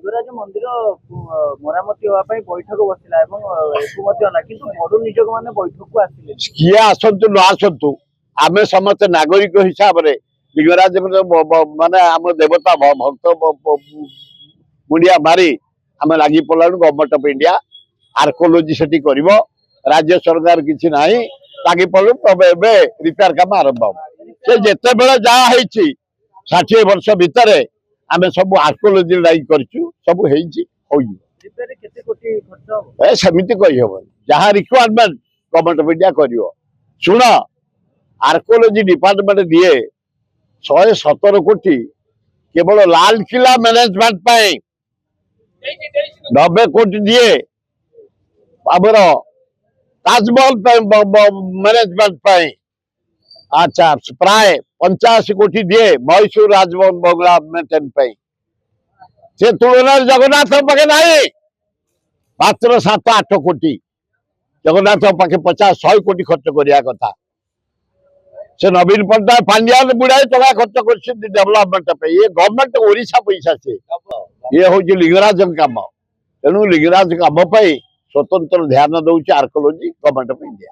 लिंगराज मंदिर मरामती होगा बैठक बसला किंतु बड़ निजोग मैंने बैठक को आसिले किए आसतु न आसतु आम समस्त नागरिक हिसाब से लिंगराज माने आम देवता भक्त मुंडिया मारी आम लगी पड़ू गवर्नमेंट ऑफ इंडिया आर्कोलॉजी सेठी करिवो राज्य सरकार किसी ना लगी पड़ू रिपेयर काम आरंभ से जिते बेले जहाँ 60 वर्ष भितर आम सब आर्कोलॉजी लाइक करूँ सब सेमती कही हम जहाँ रिक्वायरमेंट गवर्नमेंट ऑफ इंडिया कर शुण आर्कोलॉजी डिपार्टमेंट दिए 117 कोटी केवल लाल किला मैनेजमेंट 90 कोटी दिए आमर ताजमहल मैनेजमेंट अच्छा प्राय 85 कोटी दिए मैसूर राजभवन बंगला मेंटेन से तुलन जगन्नाथ पाखे ना मात्र 7-8 कोटी जगन्नाथ पाखे 50-100 कोटी खर्च करिया कथा से नवीन पट्टनायक पांड्यान बुढ़ाए टका खर्च कर डेवलपमेंट ये गवर्नमेंट ओडिशा पैसा से ये हूँ लिंगराज काम तेणु लिंगराज काम स्वतंत्र ध्यान दौर आर्कोलॉजी गवर्नमेंट ऑफ इंडिया।